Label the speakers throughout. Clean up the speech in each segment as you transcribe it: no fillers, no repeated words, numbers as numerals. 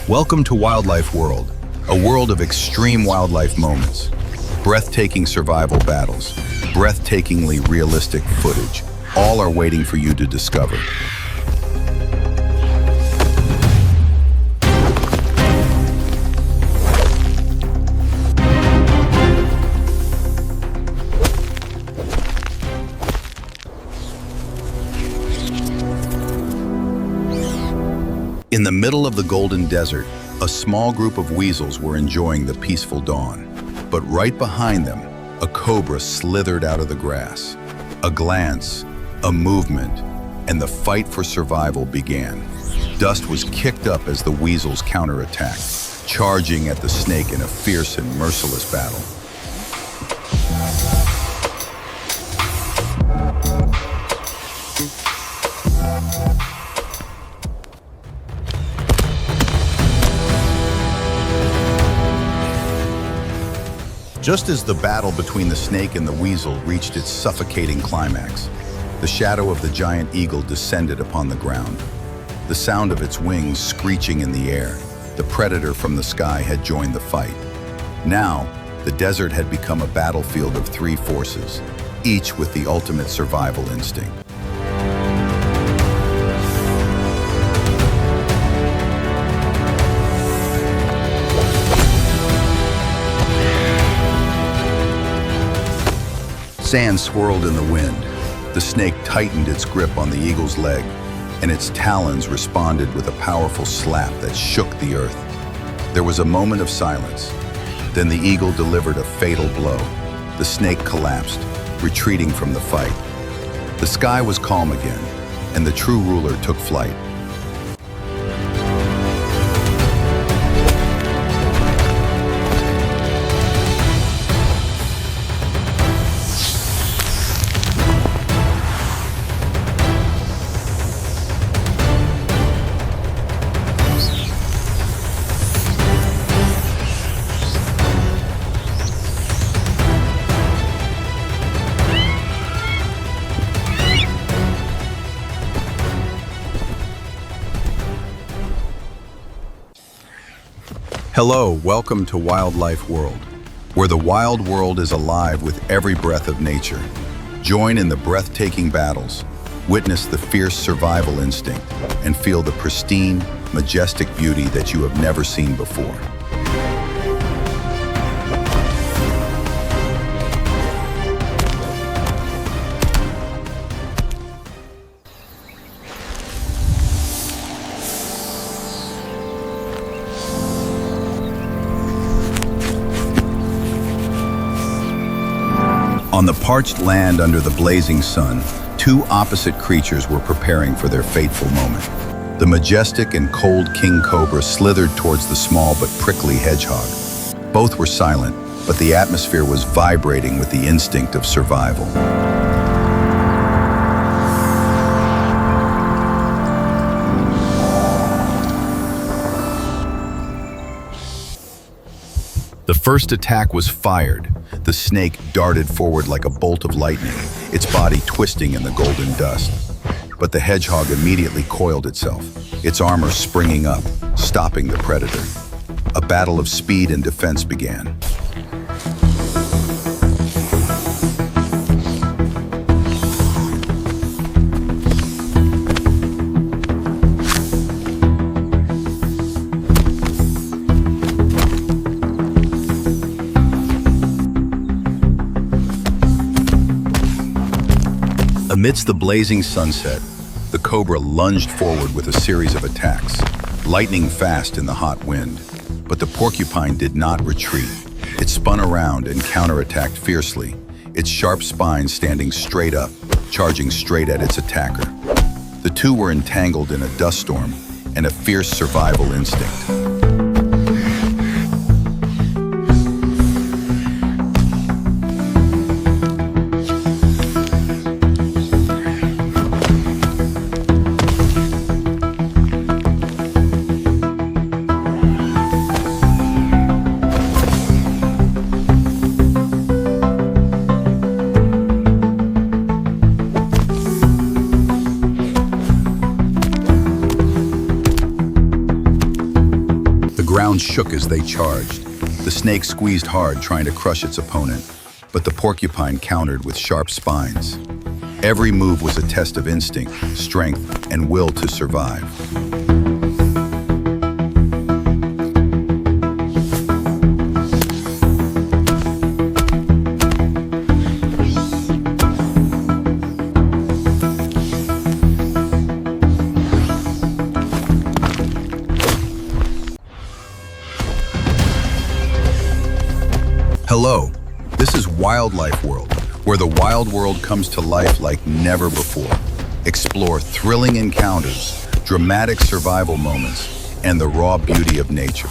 Speaker 1: Welcome to Wildlife World, a world of extreme wildlife moments, breathtaking survival battles, breathtakingly realistic footage. All are waiting for you to discover. In the middle of the Golden Desert, a small group of weasels were enjoying the peaceful dawn. But right behind them, a cobra slithered out of the grass. A glance, a movement, and the fight for survival began. Dust was kicked up as the weasels counterattacked, charging at the snake in a fierce and merciless battle. Just as the battle between the snake and the weasel reached its suffocating climax, the shadow of the giant eagle descended upon the ground. The sound of its wings screeching in the air, the predator from the sky had joined the fight. Now, the desert had become a battlefield of three forces, each with the ultimate survival instinct. Sand swirled in the wind. The snake tightened its grip on the eagle's leg, and its talons responded with a powerful slap that shook the earth. There was a moment of silence. Then the eagle delivered a fatal blow. The snake collapsed, retreating from the fight. The sky was calm again, and the true ruler took flight. Hello, welcome to Wildlife World, where the wild world is alive with every breath of nature. Join in the breathtaking battles, witness the fierce survival instinct, and feel the pristine, majestic beauty that you have never seen before. On the parched land under the blazing sun, two opposite creatures were preparing for their fateful moment. The majestic and cold king cobra slithered towards the small but prickly hedgehog. Both were silent, but the atmosphere was vibrating with the instinct of survival. The first attack was fired. The snake darted forward like a bolt of lightning, its body twisting in the golden dust. But the hedgehog immediately coiled itself, its armor springing up, stopping the predator. A battle of speed and defense began. Amidst the blazing sunset, the cobra lunged forward with a series of attacks, lightning fast in the hot wind. But the porcupine did not retreat. It spun around and counterattacked fiercely, its sharp spine standing straight up, charging straight at its attacker. The two were entangled in a dust storm and a fierce survival instinct. ground shook as they charged. The snake squeezed hard, trying to crush its opponent, but the porcupine countered with sharp spines. Every move was a test of instinct, strength, and will to survive. Hello, this is Wildlife World, where the wild world comes to life like never before. Explore thrilling encounters, dramatic survival moments, and the raw beauty of nature.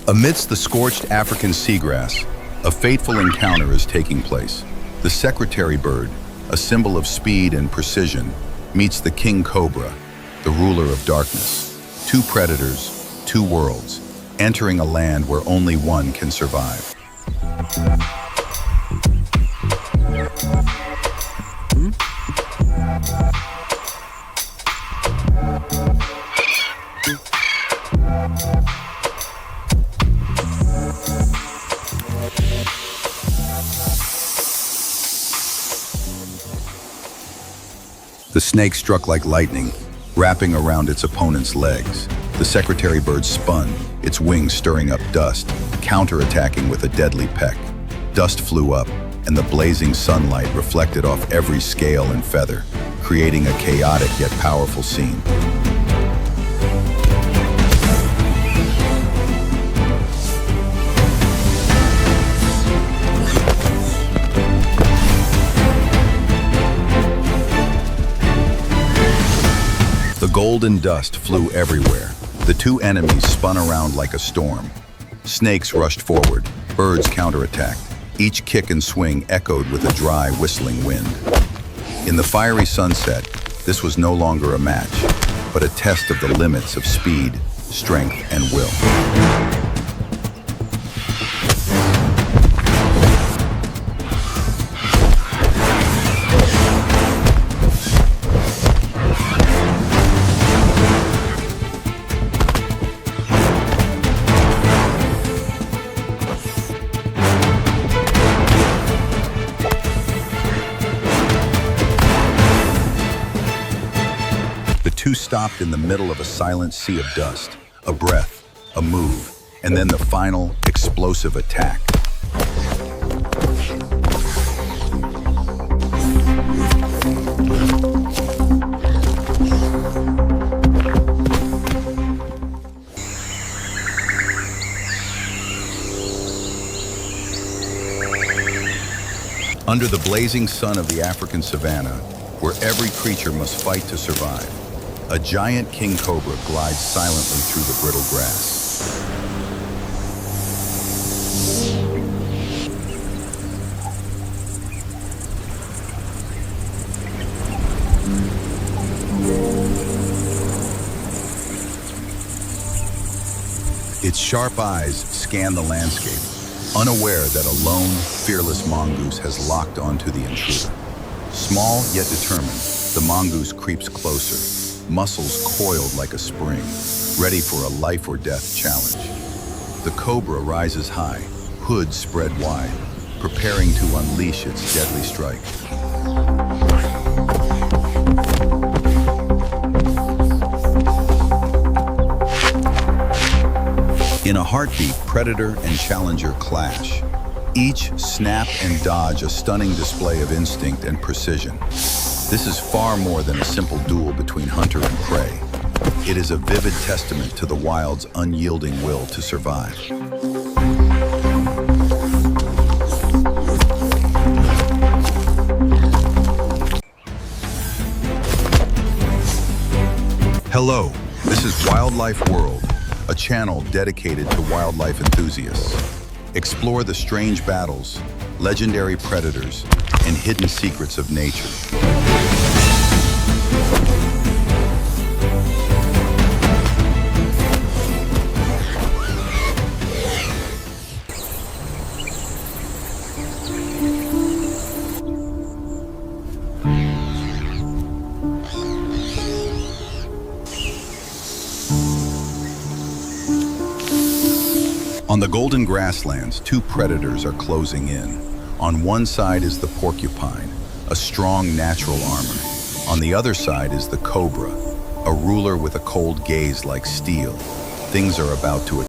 Speaker 1: Amidst the scorched African seagrass, a fateful encounter is taking place. The secretary bird, a symbol of speed and precision, meets the king cobra, the ruler of darkness. Two predators, two worlds, entering a land where only one can survive. The snake struck like lightning, wrapping around its opponent's legs. The secretary bird spun, its wings stirring up dust, counterattacking with a deadly peck. Dust flew up, and the blazing sunlight reflected off every scale and feather, creating a chaotic yet powerful scene. The golden dust flew everywhere. The two enemies spun around like a storm. Snakes rushed forward, birds counterattacked. Each kick and swing echoed with a dry, whistling wind. In the fiery sunset, this was no longer a match, but a test of the limits of speed, strength, and will. Two stopped in the middle of a silent sea of dust, a breath, a move, and then the final explosive attack. Under the blazing sun of the African savanna, where every creature must fight to survive, a giant king cobra glides silently through the brittle grass. Its sharp eyes scan the landscape, unaware that a lone, fearless mongoose has locked onto the intruder. Small yet determined, the mongoose creeps closer, muscles coiled like a spring, ready for a life or death challenge. The cobra rises high, hood spread wide, preparing to unleash its deadly strike. In a heartbeat, predator and challenger clash. Each snap and dodge a stunning display of instinct and precision. This is far more than a simple duel between hunter and prey. It is a vivid testament to the wild's unyielding will to survive. Hello, this is Wildlife World, a channel dedicated to wildlife enthusiasts. Explore the strange battles, legendary predators, and hidden secrets of nature. On the golden grasslands, two predators are closing in. On one side is the porcupine, a strong natural armor. On the other side is the cobra, a ruler with a cold gaze like steel. Things are about to